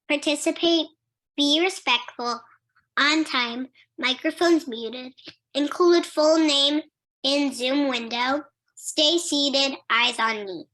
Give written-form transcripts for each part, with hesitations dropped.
Participate, be respectful, on time, microphones muted, include full name in Zoom window, stay seated, eyes on me.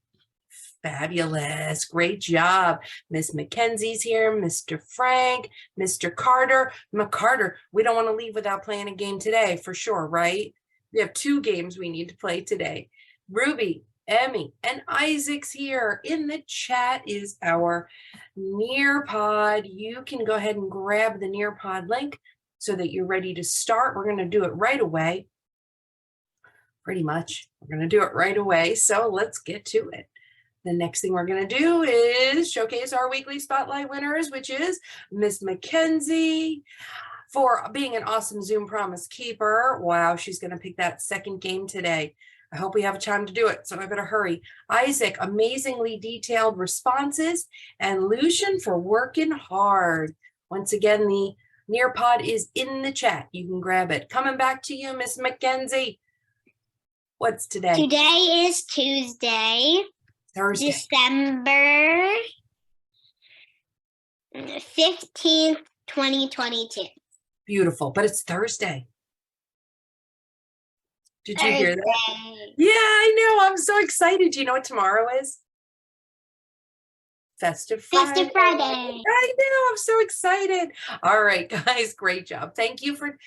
Fabulous. Great job. Miss Mackenzie's here, Mr. Frank, Mr. Carter. McCarter, we don't want to leave without playing a game today for sure, right? We have 2 games we need to play today. Ruby, Emmy, and Isaac's here. In the chat is our Nearpod. You can go ahead and grab the Nearpod link so that you're ready to start. We're going to do it right away. Pretty much. We're going to do it right away. So let's get to it. The next thing we're going to do is showcase our weekly spotlight winners, which is Miss Mackenzie for being an awesome Zoom promise keeper. Wow, she's going to pick that second game today. I hope we have time to do it, so I better hurry. Isaac, amazingly detailed responses, and Lucian for working hard. Once again, the Nearpod is in the chat. You can grab it. Coming back to you, Miss Mackenzie. What's today? Today is Tuesday. Thursday. December 15th, 2022. Beautiful, but it's Thursday. Did you hear that? Yeah, I know. I'm so excited. Do you know what tomorrow is? Festive Friday. Festive Friday. I know. I'm so excited. All right, guys, great job. Thank you for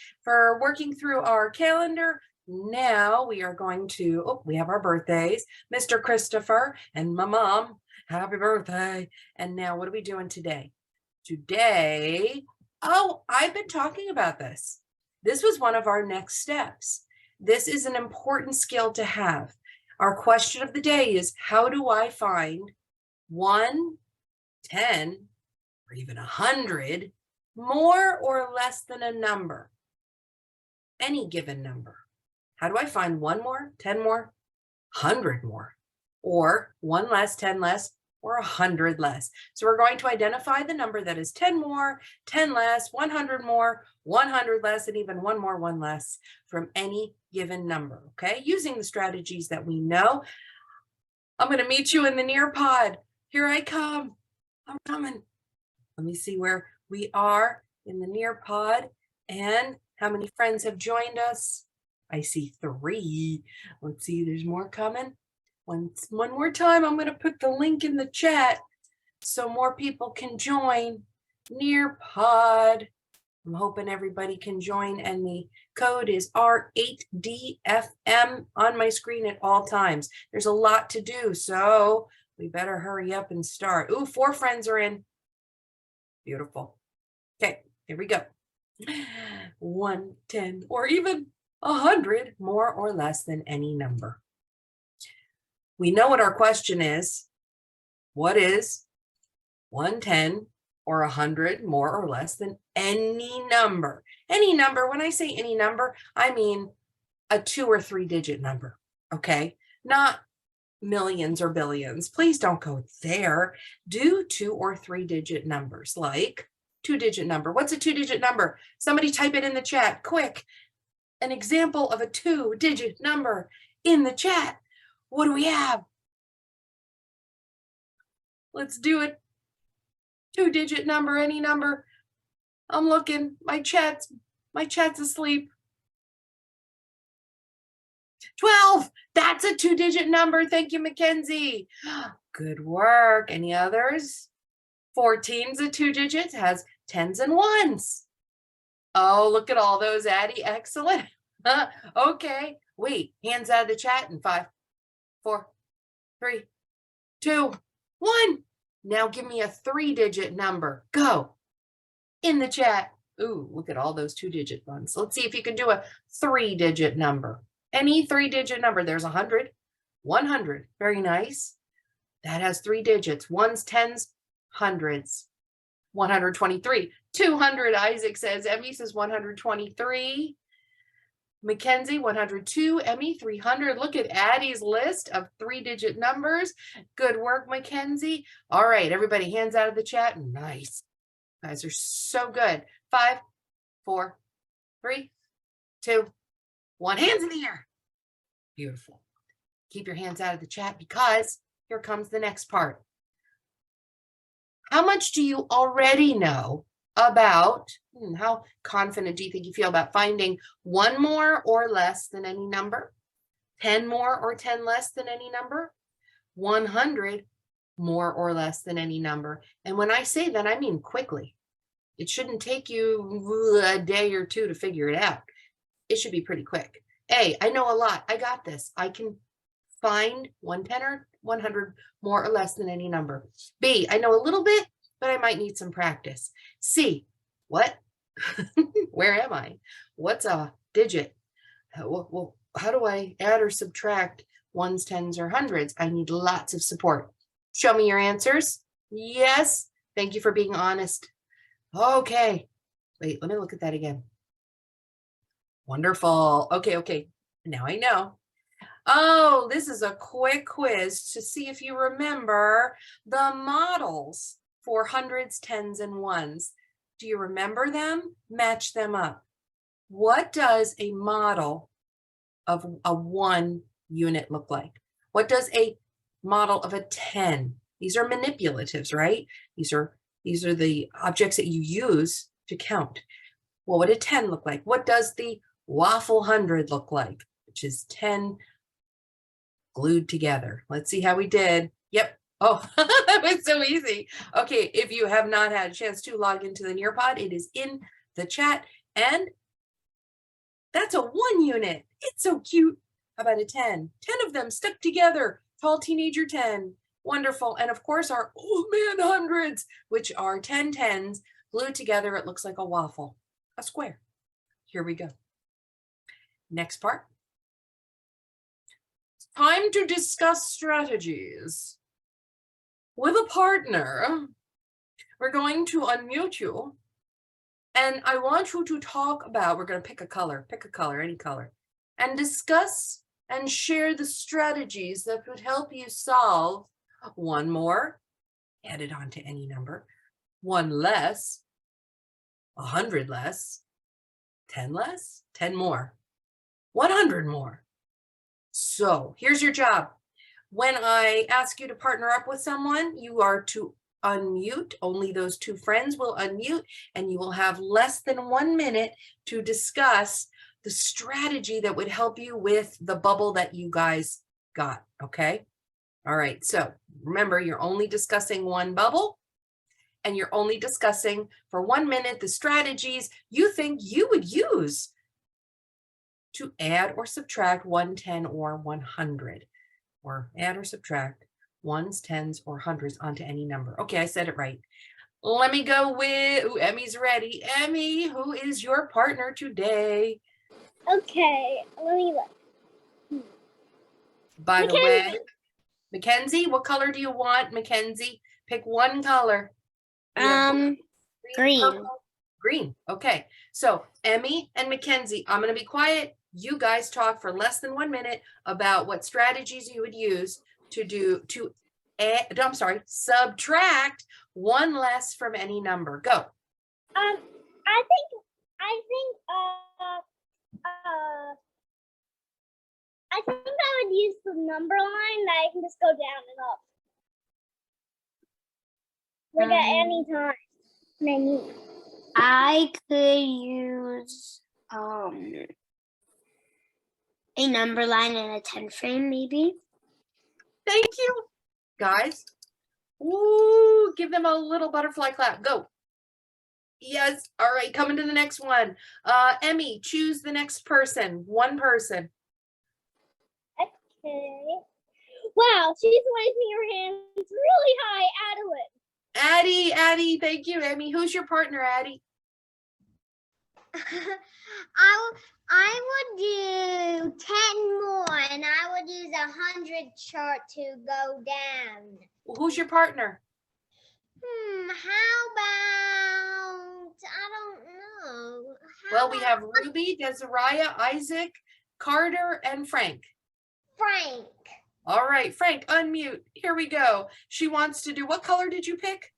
working through our calendar. Now we are going to, we have our birthdays. Mr. Christopher and my mom, happy birthday. And now what are we doing today? Today, I've been talking about this. This was one of our next steps. This is an important skill to have. Our question of the day is, how do I find 1, 10, or even 100 more or less than a number? Any given number. How do I find 1 more, 10 more, 100 more, or 1 less, 10 less, or 100 less? So we're going to identify the number that is 10 more, 10 less, 100 more, 100 less, and even 1 more, 1 less from any given number, okay? Using the strategies that we know. I'm going to meet you in the Nearpod. Here I come. I'm coming. Let me see where we are in the Nearpod and how many friends have joined us. I see 3. Let's see, there's more coming. One more time, I'm going to put the link in the chat so more people can join Nearpod. I'm hoping everybody can join, and the code is R8DFM on my screen at all times. There's a lot to do, so we better hurry up and start. Ooh, 4 friends are in. Beautiful. Okay, here we go. 1, 10, or even 100 more or less than any number. We know what our question is. What is 110 or 100 more or less than any number? Any number, when I say any number, I mean a 2 or 3 digit number, okay? Not millions or billions. Please don't go there. Do 2 or 3 digit numbers, like 2-digit number. What's a 2-digit number? Somebody type it in the chat, quick. An example of a 2-digit number in the chat. What do we have? Let's do it. 2-digit number, any number. I'm looking. My chat's asleep. 12. That's a 2-digit number. Thank you, Mackenzie. Good work. Any others? 14's a 2 digits, has 10s and 1s. Oh, look at all those, Addie. Excellent. Okay. Wait, hands out of the chat in 5, 4, 3, 2, 1. Now give me a 3-digit number. Go. In the chat. Ooh, look at all those 2-digit ones. Let's see if you can do a 3-digit number. Any 3-digit number. There's 100, 100. Very nice. That has 3 digits. 1s, 10s, 100s. 123. 200, Isaac says. Emmy says 123. Mackenzie, 102. Emmy, 300. Look at Addie's list of 3-digit numbers. Good work, Mackenzie. All right, everybody, hands out of the chat. Nice. You guys are so good. 5, 4, 3, 2, 1. Hands in the air. Beautiful. Keep your hands out of the chat because here comes the next part. How much do you already know about, how confident do you think you feel about finding one more or less than any number? 10 more or 10 less than any number? 100 more or less than any number? And when I say that, I mean quickly. It shouldn't take you a day or two to figure it out. It should be pretty quick. A, I know a lot. I got this. I can find 110 or 100 more or less than any number. B, I know a little bit, but I might need some practice. C, what? Where am I? What's a digit? Well, how do I add or subtract ones, tens, or hundreds? I need lots of support. Show me your answers. Yes. Thank you for being honest. Okay. Wait, let me look at that again. Wonderful. Okay. Now I know. Oh, this is a quick quiz to see if you remember the models for hundreds, tens, and ones. Do you remember them? Match them up. What does a model of a 1 unit look like? What does a model of a 10? These are manipulatives, right? These are the objects that you use to count. What would a 10 look like? What does the waffle 100 look like? Which is 10 glued together. Let's see how we did. Yep. Oh, that was so easy. Okay, if you have not had a chance to log into the Nearpod, it is in the chat. And that's a 1 unit. It's so cute. How about a 10? 10 of them stuck together. Tall teenager 10. Wonderful. And of course, our old man hundreds, which are 10 tens glued together. It looks like a waffle, a square. Here we go. Next part. Time to discuss strategies. With a partner, we're going to unmute you. And I want you to talk about, we're going to pick a color, any color, and discuss and share the strategies that would help you solve 1 more, add it on to any number, 1 less, 100 less, 10 less, 10 more, 100 more. So here's your job. When I ask you to partner up with someone, you are to unmute. Only those 2 friends will unmute, and you will have less than 1 minute to discuss the strategy that would help you with the bubble that you guys got. Okay. All right. So remember, you're only discussing 1 bubble, and you're only discussing for 1 minute the strategies you think you would use to add or subtract 110 or 100, or add or subtract ones, tens, or hundreds onto any number. Okay, I said it right. Let me go with, Emmy's ready. Emmy, who is your partner today? Okay, let me look. By the way, Mackenzie, what color do you want, Mackenzie? Pick 1 color. Green. Green. Okay. So Emmy and Mackenzie, I'm going to be quiet. You guys talk for less than 1 minute about what strategies you would use to subtract 1 less from any number. Go. I think I would use the number line that I can just go down and up. Like at any time. Many. I could use a number line and a 10 frame, maybe. Thank you, guys. Ooh, give them a little butterfly clap. Go. Yes. All right. Coming to the next one. Emmy, choose the next person. 1 person. Okay. Wow, she's raising her hands really high, Adeline. Addie, thank you, Emmy. Who's your partner, Addie? I would do 10 more, and I would use 100 chart to go down. Well, who's your partner? How about, I don't know. Well, we have Ruby, Desiraya, Isaac, Carter, and Frank. Frank. All right, Frank, unmute. Here we go. She wants to do, what color did you pick?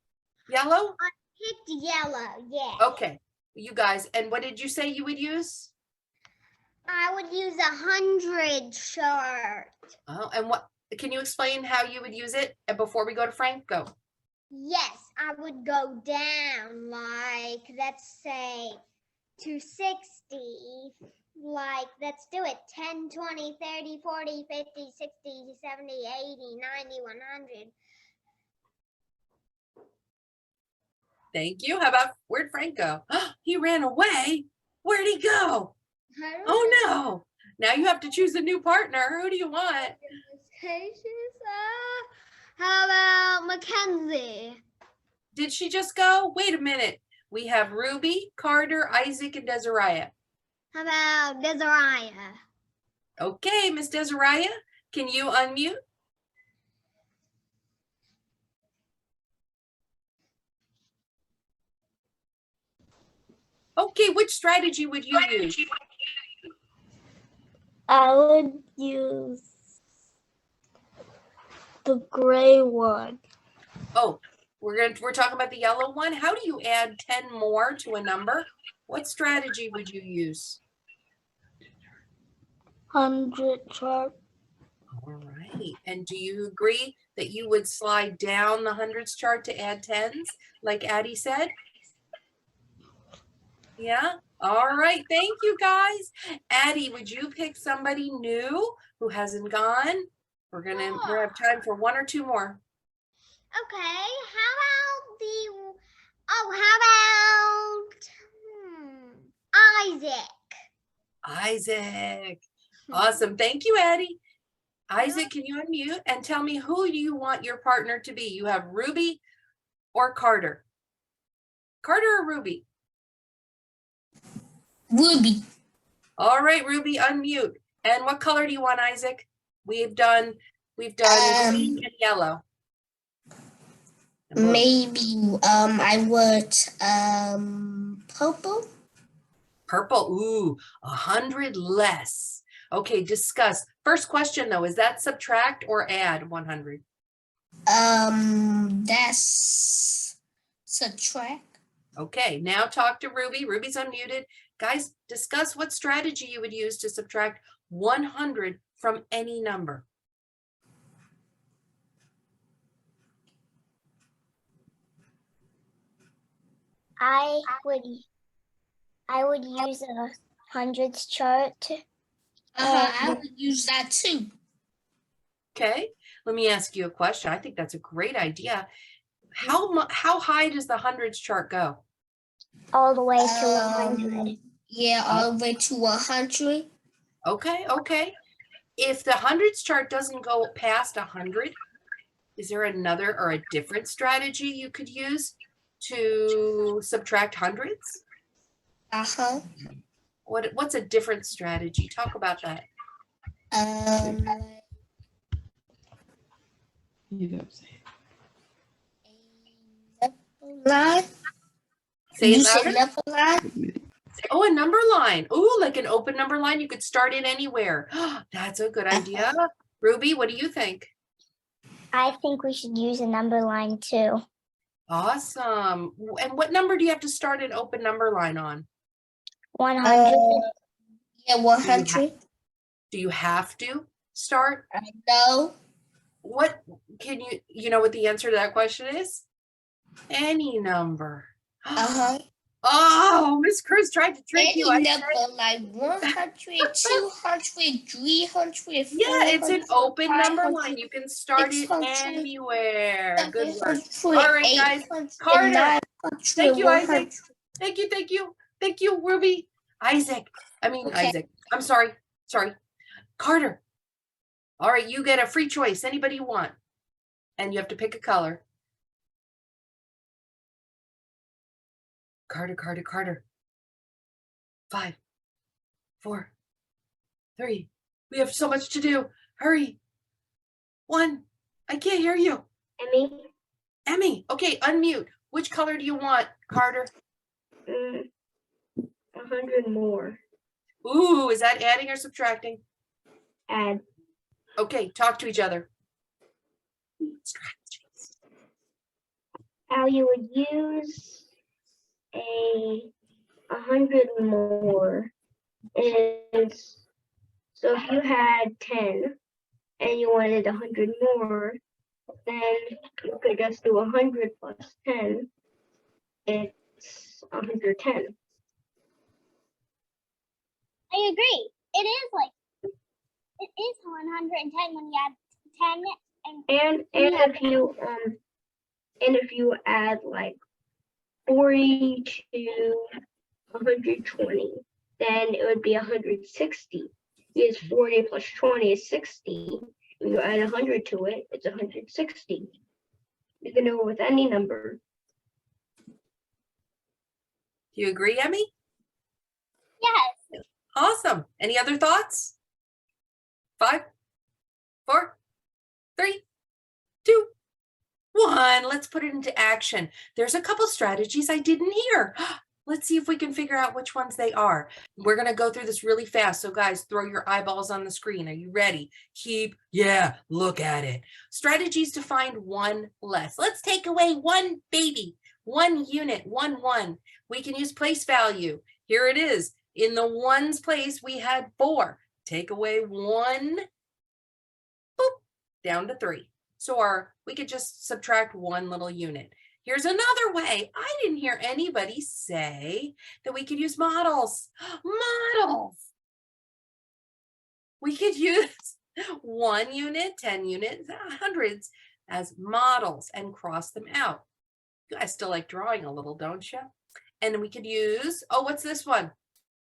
Yellow? I picked yellow, yeah. Okay, you guys, and what did you say you would use? I would use 100 chart. Oh, and what, can you explain how you would use it before we go to Frank? Go. Yes, I would go down, like, let's say, to 60. Like, let's do it. 10, 20, 30, 40, 50, 60, 70, 80, 90, 100. Thank you. How about, where'd Frank go? He ran away. Where'd he go? Oh no. Now you have to choose a new partner. Who do you want? How about Mackenzie? Did she just go? Wait a minute. We have Ruby, Carter, Isaac, and Desiree. How about Desiree? Okay, Miss Desiree, can you unmute? Okay, which strategy would you use? I would use the gray one. Oh, we're talking about the yellow one. How do you add 10 more to a number? What strategy would you use? 100 chart. All right. And do you agree that you would slide down the hundreds chart to add tens, like Addie said? Yeah. All right. Thank you, guys. Addie, would you pick somebody new who hasn't gone? We're gonna have time for one or two more. Okay. How about Isaac? Isaac. Awesome. Thank you, Addie. Isaac, can you unmute and tell me who do you want your partner to be? You have Ruby or Carter? Carter or Ruby? Ruby. All right, Ruby, unmute. And what color do you want, Isaac? We've done green and yellow. Maybe I would purple. Purple. Ooh, 100 less. Okay, discuss. First question though, is that subtract or add 100? That's subtract. Okay, now talk to Ruby. Ruby's unmuted. Guys, discuss what strategy you would use to subtract 100 from any number. I would use a hundreds chart. I would use that too. Okay, let me ask you a question. I think that's a great idea. How high does the hundreds chart go? All the way to 100. Yeah, all the way to 100. Okay. If the hundreds chart doesn't go past 100, is there another or a different strategy you could use to subtract hundreds? What's a different strategy? Talk about that. Line. Say it louder. Number line. Oh, a number line. Oh, like an open number line. You could start it anywhere. That's a good idea. Ruby, what do you think? I think we should use a number line too. Awesome. And what number do you have to start an open number line on? 100. Yeah, 100. Do you have to start? No. What can you know what the answer to that question is? Any number. Oh, Miss Cruz tried to trick you. Any number like 100, 200, 300. Yeah, it's an open number line. You can start it anywhere. Good work. All right, guys. Carter. Thank you, Isaac. Thank you, Ruby. Isaac. I'm sorry. Carter. All right, you get a free choice. Anybody you want. And you have to pick a color. Carter. 5, 4, 3. We have so much to do. Hurry. 1. I can't hear you. Emmy. Okay, unmute. Which color do you want, Carter? 100 more. Ooh, is that adding or subtracting? Add. Okay, talk to each other. Strategies. How you would use 100 more is, so if you had 10 and you wanted 100 more, then you could just do 100 plus 10. It's 110. I agree. It is 110 when you add 10 and And if you add like 40 to 120, then it would be 160. Because 40 plus 20 is 60. When you add 100 to it, it's 160. You can do it with any number. Do you agree, Emmy? yes. Awesome. Any other thoughts? 5, 4, 3, 2, 1. Let's put it into action. There's a couple strategies I didn't hear. Let's see if we can figure out which ones they are. We're going to go through this really fast. So guys, throw your eyeballs on the screen. Are you ready? Look at it. Strategies to find one less. Let's take away one baby, one unit, one. We can use place value. Here it is. In the ones place, we had 4. Take away 1, boop, down to 3. So we could just subtract 1 little unit. Here's another way. I didn't hear anybody say that we could use models. Models. We could use 1 unit, 10 units, hundreds as models and cross them out. You guys still like drawing a little, don't you? And we could use, what's this one?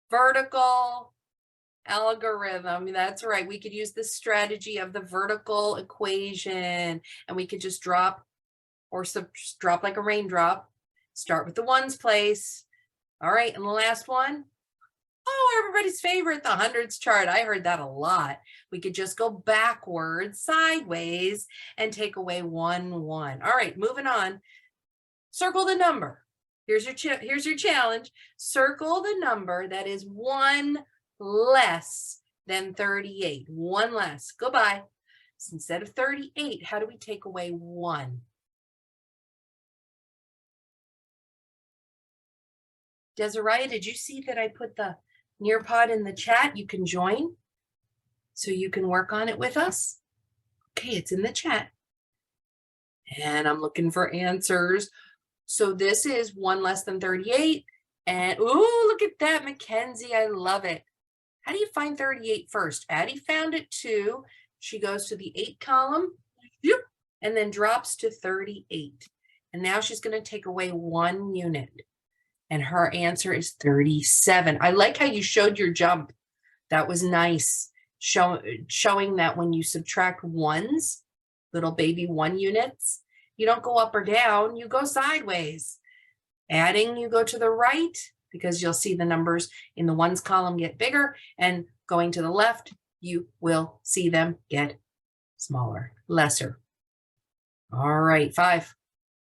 Vertical algorithm. That's right. We could use the strategy of the vertical equation, and we could just drop or drop like a raindrop. Start with the ones place. All right, and the last one. Everybody's favorite, the hundreds chart. I heard that a lot. We could just go backwards, sideways, and take away 1. All right, moving on. Circle the number. Here's your challenge. Circle the number that is 1 less than 38. 1 less. Goodbye. So instead of 38, how do we take away 1? Desiree, did you see that I put the Nearpod in the chat? You can join so you can work on it with us. Okay, it's in the chat. And I'm looking for answers. So this is 1 less than 38. And look at that, Mackenzie. I love it. How do you find 38 first? Addie found it too. She goes to the 8 column and then drops to 38. And now she's going to take away 1 unit. And her answer is 37. I like how you showed your jump. That was nice. Showing that when you subtract ones, little baby 1 units, you don't go up or down, you go sideways. Adding, you go to the right because you'll see the numbers in the ones column get bigger, and going to the left, you will see them get smaller, lesser. All right, 5,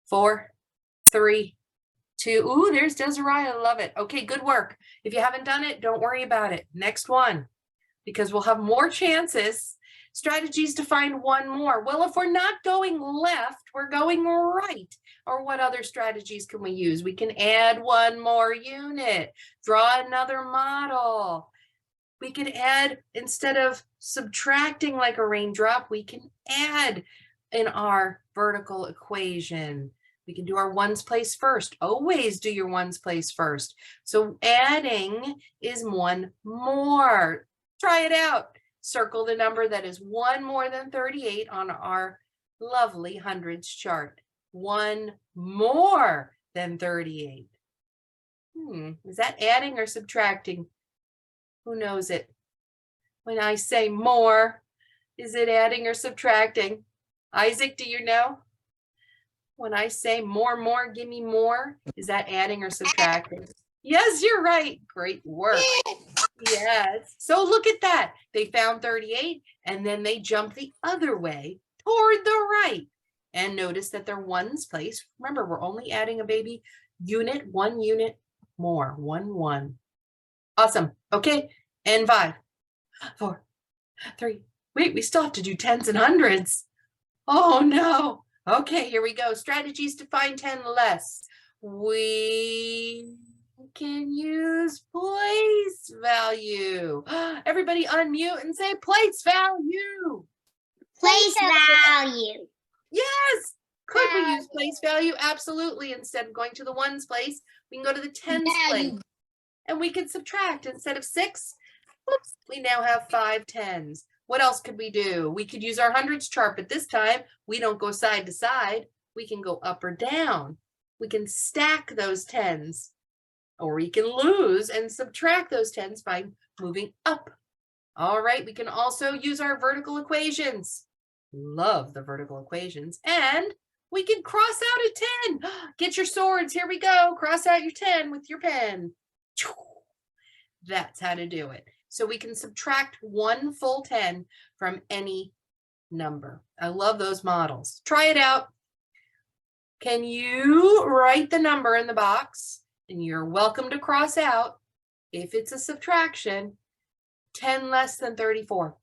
4, 3, 2. There's Desiree. I love it. Okay, good work. If you haven't done it, don't worry about it. Next one, because we'll have more chances. Strategies to find 1 more. Well, if we're not going left, we're going right. Or what other strategies can we use? We can add 1 more unit, draw another model. We could add, instead of subtracting like a raindrop, we can add in our vertical equation. We can do our ones place first. Always do your ones place first. So adding is 1 more. Try it out. Circle the number that is 1 more than 38 on our lovely hundreds chart. 1 more than 38. Is that adding or subtracting? Who knows it? When I say more, is it adding or subtracting? Isaac, do you know? When I say more, give me more, is that adding or subtracting? Yes, you're right. Great work. Yes. So look at that. They found 38 and then they jumped the other way toward the right. And notice that their ones place. Remember, we're only adding a baby unit, 1 unit more. 1. Awesome. Okay. And 5, 4, 3. Wait, we still have to do tens and hundreds. Oh no. Okay, here we go. Strategies to find 10 less. We can use place value. Everybody unmute and say place value. Place value. Yes. Could we use place value? Absolutely. Instead of going to the ones place, we can go to the tens place. And we can subtract instead of 6. Whoops, we now have 5 tens. What else could we do? We could use our hundreds chart, but this time we don't go side to side. We can go up or down. We can stack those tens, or we can lose and subtract those tens by moving up. All right, we can also use our vertical equations. Love the vertical equations. And we can cross out a 10. Get your swords. Here we go. Cross out your 10 with your pen. That's how to do it. So we can subtract one full 10 from any number. I love those models. Try it out. Can you write the number in the box? And you're welcome to cross out, if it's a subtraction, 10 less than 34.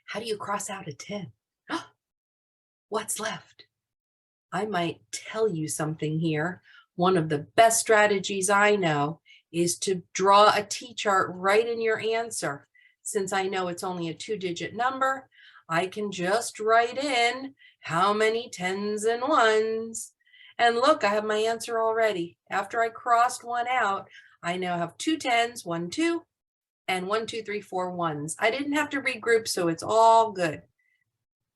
How do you cross out a 10? What's left? I might tell you something here. One of the best strategies I know is to draw a T-chart right in your answer. Since I know it's only a 2-digit number, I can just write in how many 10s and 1s. And look, I have my answer already. After I crossed one out, I now have 2 10s, 1, 2, and 1, 2, 3, 4 1s. I didn't have to regroup, so it's all good.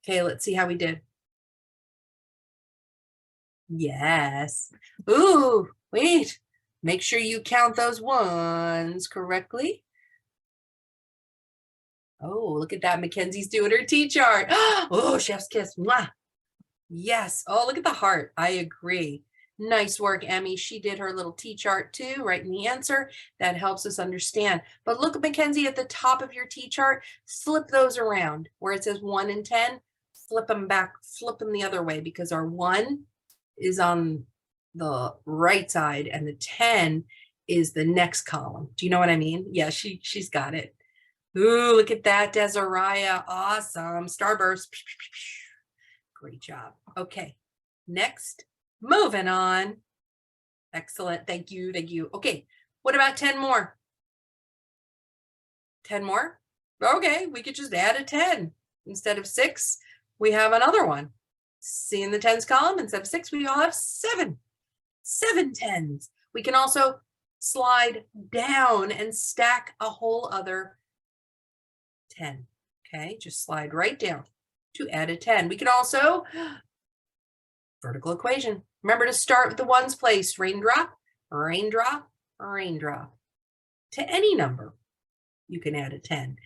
Okay, let's see how we did. Yes. Ooh, wait. Make sure you count those 1s correctly. Oh, look at that. Mackenzie's doing her T-chart. Oh, chef's kiss. Mwah. Yes. Oh, look at the heart. I agree. Nice work, Emmy. She did her little T-chart too, writing the answer. That helps us understand. But look at Mackenzie at the top of your T-chart. Flip those around. Where it says 1 and 10, flip them back, flip them the other way, because our 1 is on the right side and the 10 is the next column. Do you know what I mean? Yeah, she's got it. Ooh, look at that, Desiree. Awesome. Starburst. Great job. Okay, next, moving on. Excellent. Thank you. Thank you. Okay, what about 10 more? 10 more? Okay, we could just add a 10. Instead of 6, we have another one. See in the tens column, instead of 6, we all have 7. 7 tens. We can also slide down and stack a whole other 10. Okay, just slide right down to add a 10. We can also vertical equation. Remember to start with the ones place. Raindrop, raindrop, raindrop. To any number, you can add a 10.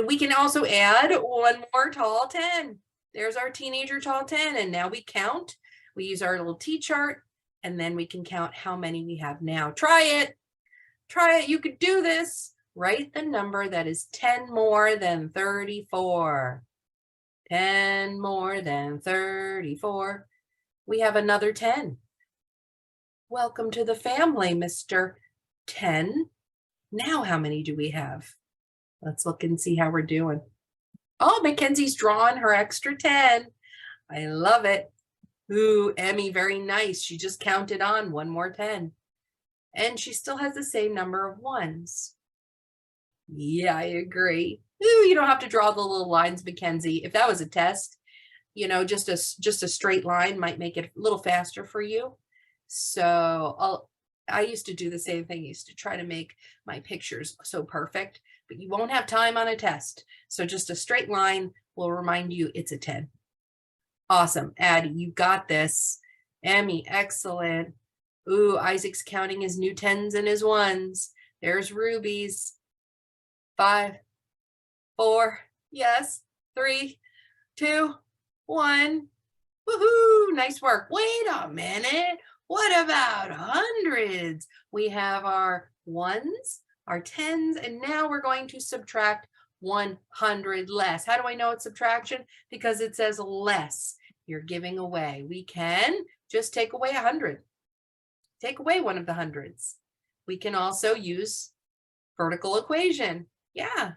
We can also add one more tall 10. There's our teenager tall 10. And now we count. We use our little T-chart, and then we can count how many we have now. Try it. Try it. You could do this. Write the number that is 10 more than 34. 10 more than 34. We have another 10. Welcome to the family, Mr. 10. Now how many do we have? Let's look and see how we're doing. Oh, Mackenzie's drawn her extra 10. I love it. Ooh, Emmy, very nice. She just counted on one more 10. And she still has the same number of 1s. Yeah, I agree. Ooh, you don't have to draw the little lines, Mackenzie. If that was a test, you know, just a straight line might make it a little faster for you. So I used to do the same thing. I used to try to make my pictures so perfect, but you won't have time on a test. So just a straight line will remind you it's a 10. Awesome. Addie, you got this. Emmy, excellent. Ooh, Isaac's counting his new 10s and his 1s. There's Ruby's. 5, 4, yes, 3, 2, 1. Woohoo! Nice work. Wait a minute. What about hundreds? We have our 1s, our 10s, and now we're going to subtract 100 less. How do I know it's subtraction? Because it says less. You're giving away. We can just take away 100. Take away one of the hundreds. We can also use vertical equation. Yeah.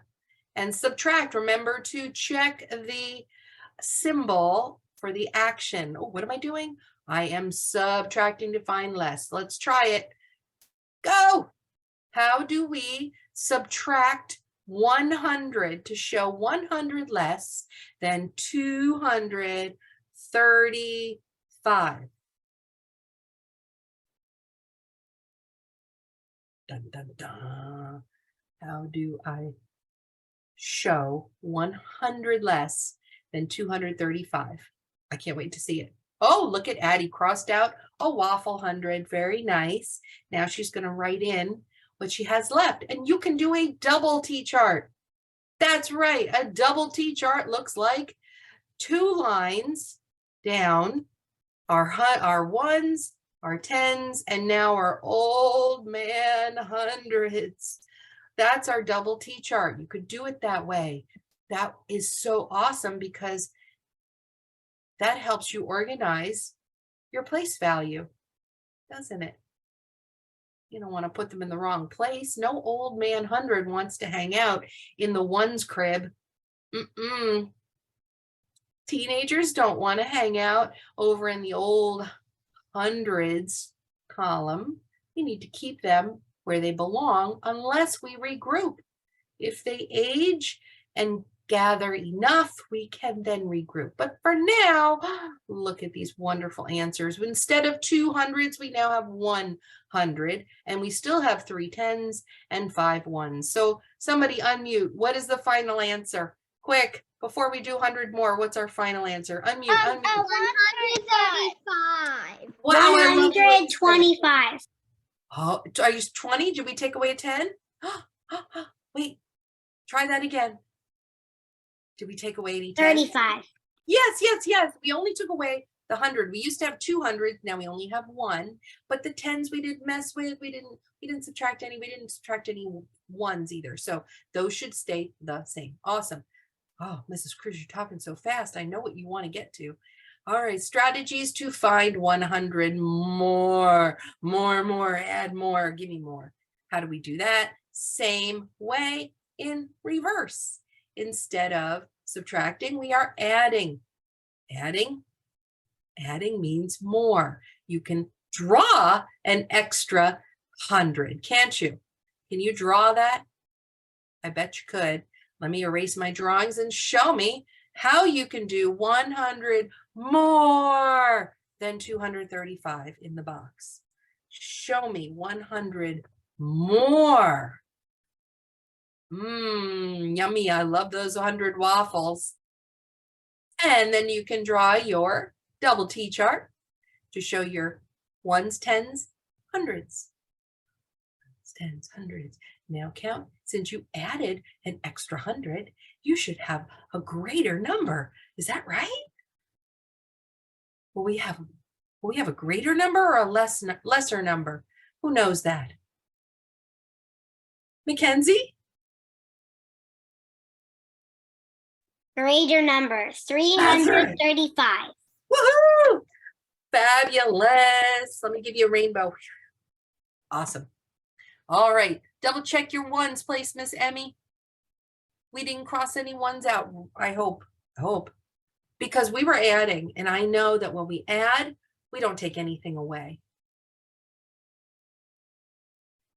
And subtract. Remember to check the symbol for the action. Oh, what am I doing? I am subtracting to find less. Let's try it. Go. How do we subtract 100 to show 100 less than 230? 135. Dun, dun, dun. How do I show 100 less than 235? I can't wait to see it. Oh, look at Addie crossed out a waffle 100. Very nice. Now she's going to write in what she has left. And you can do a double T chart. That's right. A double T chart looks like 2 lines down, our ones, our tens, and now our old man hundreds. That's our double T chart. You could do it that way. That is so awesome because that helps you organize your place value, doesn't it? You don't want to put them in the wrong place. No old man 100 wants to hang out in the ones crib. Teenagers don't want to hang out over in the old hundreds column. You need to keep them where they belong unless we regroup. If they age and gather enough, we can then regroup. But for now, look at these wonderful answers. Instead of 200s, we now have 100, and we still have 3 tens and 5 ones. So somebody unmute. What is the final answer? Quick, before we do 100 more, what's our final answer? Unmute, unmute. 135. Wow, I love the way you said it. 125. Oh, are you 20? Did we take away a 10? Wait, try that again. Did we take away any 10? 35. Yes, yes, yes. We only took away the 100. We used to have 200. Now we only have 1. But the 10s we didn't mess with. We didn't subtract any. We didn't subtract any 1s either. So those should stay the same. Awesome. Oh, Mrs. Cruz, you're talking so fast. I know what you want to get to. All right, strategies to find 100 more, add more, give me more. How do we do that? Same way in reverse. Instead of subtracting, we are adding. Adding means more. You can draw an extra 100, can't you? Can you draw that? I bet you could. Let me erase my drawings and show me how you can do 100 more than 235 in the box. Show me 100 more. Yummy. I love those 100 waffles. And then you can draw your double T chart to show your ones, tens, hundreds. Tens, hundreds. Now count. Since you added an extra 100, you should have a greater number. Is that right? Will we have a greater number or a lesser number? Who knows that? Mackenzie? Greater number, 335. Woohoo! Fabulous. Let me give you a rainbow. Awesome. All right. Double check your ones, please, Miss Emmy. We didn't cross any ones out, I hope. Because we were adding, and I know that when we add, we don't take anything away.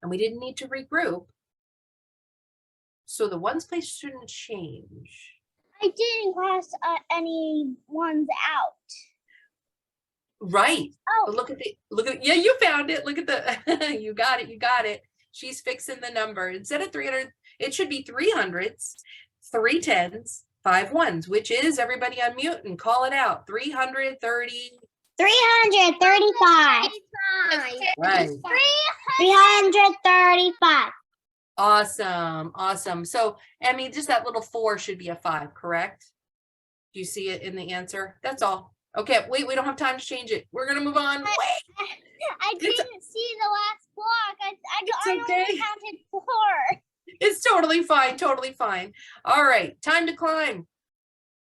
And we didn't need to regroup. So the ones place shouldn't change. I didn't cross any ones out. Right. Oh. But look at yeah, you found it. Look at the you got it. She's fixing the number. Instead of 300, it should be 300s, 3 tens, 5 ones, which is, everybody unmute and call it out. 330. 335. Right. 335. Awesome. So, Emmy, just that little 4 should be a 5, correct? Do you see it in the answer? That's all. Okay, wait, we don't have time to change it. We're going to move on. Wait. I didn't see the last block. I okay. only counted 4. It's totally fine. All right, time to climb.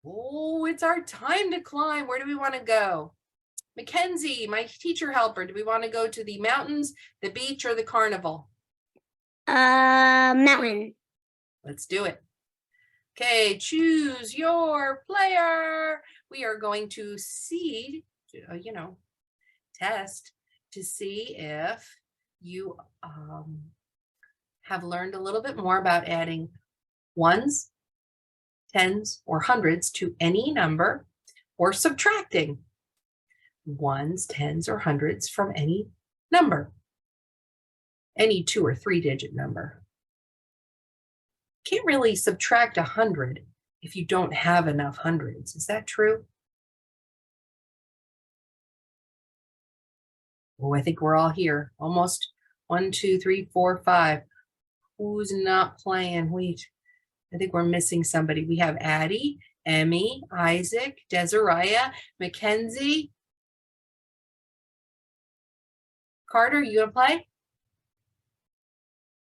Oh, it's our time to climb. Where do we want to go? Mackenzie, my teacher helper, do we want to go to the mountains, the beach, or the carnival? Mountain. Let's do it. Okay, choose your player. We are going to see, test to see if you have learned a little bit more about adding ones, tens, or hundreds to any number, or subtracting ones, tens, or hundreds from any number, any 2 or 3 digit number. Can't really subtract 100 if you don't have enough hundreds. Is that true? Oh, I think we're all here. Almost 1, 2, 3, 4, 5. Who's not playing? Wait, I think we're missing somebody. We have Addie, Emmy, Isaac, Desiree, Mackenzie. Carter, you gonna play?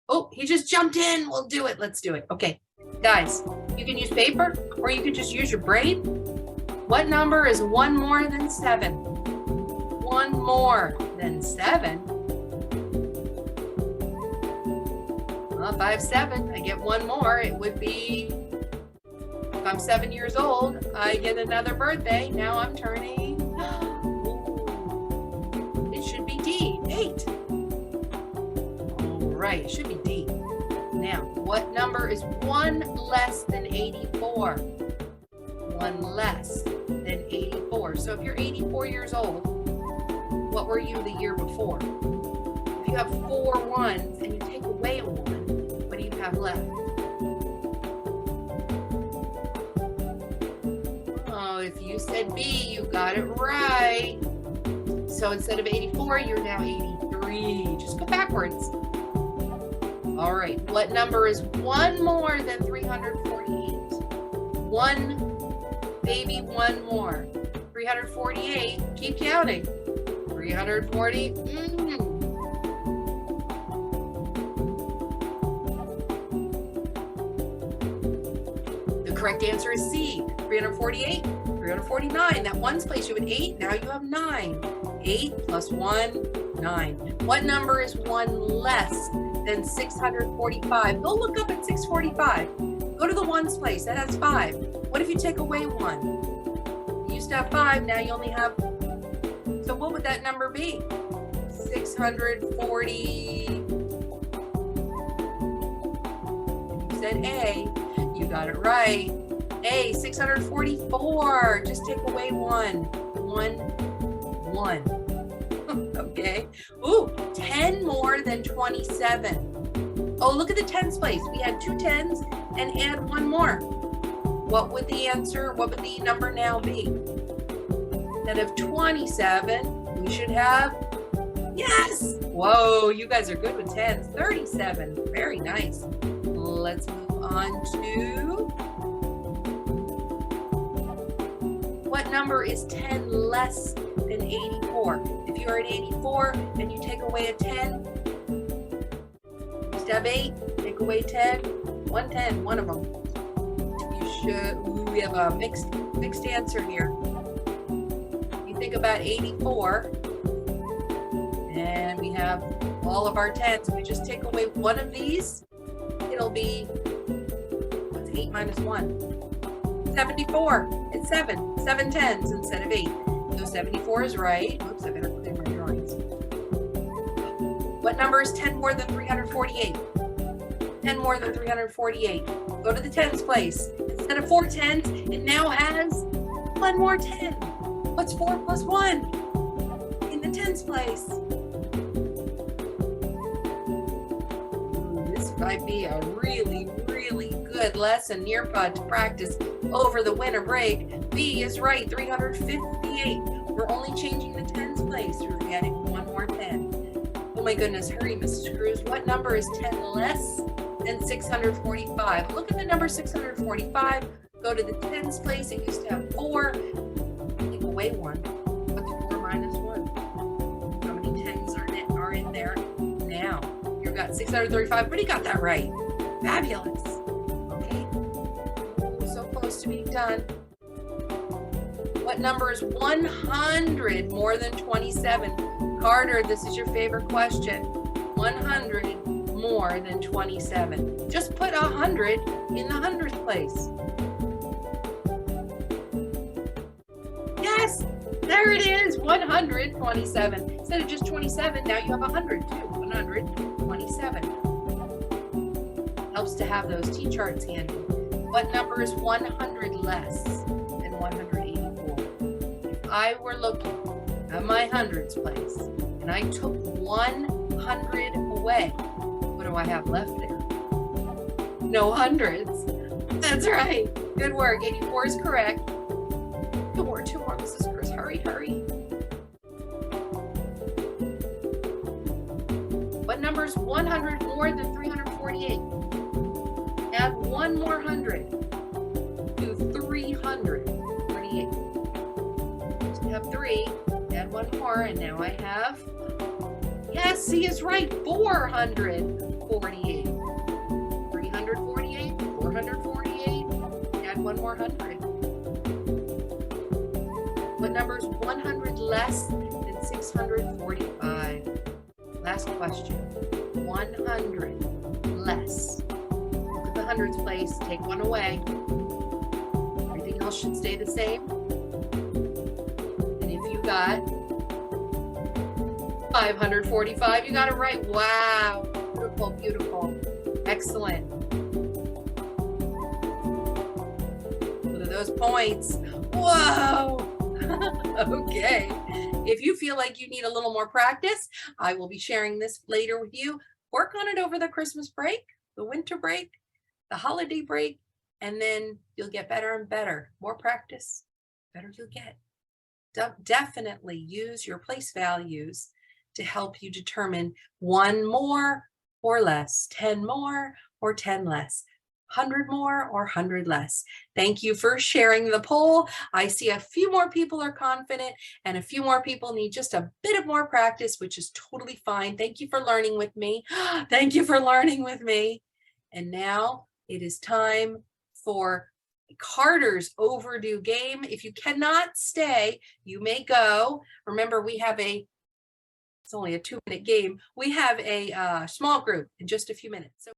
Oh, he just jumped in. We'll do it. Let's do it. Okay, guys, you can use paper or you can just use your brain. What number is 1 more than 7? 1 more than 7. Well, if I have 7, I get 1 more. It would be, if I'm 7 years old, I get another birthday. Now I'm turning, it should be D, 8. All right, it should be D. Now, what number is 1 less than 84? 1 less than 84. So if you're 84 years old, what were you the year before? If you have 4 ones and you take away a 1, what do you have left? Oh, if you said B, you got it right. So instead of 84, you're now 83. Just go backwards. All right, what number is 1 more than 348? 1, baby, 1 more. 348, keep counting. 340, The correct answer is C, 348, 349. That one's place you had 8, now you have 9. 8 plus 1, 9. What number is 1 less than 645? Go look up at 645. Go to the ones place, that has 5. What if you take away 1? You used to have 5, now you only have, so what would that number be? 640. You said A, you got it right. A, 644. Just take away 1. 1. Okay. Ooh, 10 more than 27. Oh, look at the tens place. We had 2 10s and add 1 more. What would the answer, what would the number now be? Instead of 27, we should have, yes! Whoa, you guys are good with 10s. 37, very nice. Let's move on to, what number is 10 less than 84? If you are at 84 and you take away a 10, you used to have 8, take away 10, 110, one of them. You should, ooh, we have a mixed answer here. Think about 84 and we have all of our 10s. We just take away one of these, it'll be, what's 8 minus 1? 74. It's 7 10s instead of 8. So 74 is right. Oops, I better clear my drawings. What number is 10 more than 348? 10 more than 348. Go to the tens place. Instead of 4 10s, it now has 1 more 10. What's 4 plus 1? In the tens place. Ooh, this might be a really, really good lesson, Nearpod, to practice over the winter break. B is right, 358. We're only changing the tens place. We're adding 1 more 10. Oh my goodness, hurry, Mrs. Cruz. What number is 10 less than 645? Look at the number 645. Go to the tens place. It used to have 4. Away 1. What's 4 minus 1? How many 10s are in there now? You've got 635, but he got that right. Fabulous. Okay. Ooh, so close to being done. What number is 100 more than 27? Carter, this is your favorite question. 100 more than 27. Just put 100 in the hundredth place. Yes, there it is, 127. Instead of just 27, now you have 100 too, 127. Helps to have those T-charts handy. What number is 100 less than 184? If I were looking have my hundreds place, and I took 100 away. What do I have left there? No hundreds. That's right. Good work. 84 is correct. Two more, Mrs. Cruz. Hurry, hurry. What number is 100 more than 348? Add one more 100 to 348. So I have 3. Add one more, and now I have, yes, C is right, 448. 348, 448. Add one more 100. What number is 100 less than 645? Last question. 100 less. Look at the hundreds place. Take one away. Everything else should stay the same. And if you got 545, you got it right. Wow. Beautiful, beautiful. Excellent. Look at those points. Whoa. Okay. If you feel like you need a little more practice, I will be sharing this later with you. Work on it over the Christmas break, the winter break, the holiday break, and then you'll get better and better. More practice, better you'll get. Definitely use your place values to help you determine 1 more or less, 10 more or 10 less, 100 more or 100 less. Thank you for sharing the poll. I see a few more people are confident and a few more people need just a bit of more practice, which is totally fine. Thank you for learning with me. Thank you for learning with me. And now it is time for Carter's overdue game. If you cannot stay, you may go. Remember, it's only a 2-minute game. We have a small group in just a few minutes. So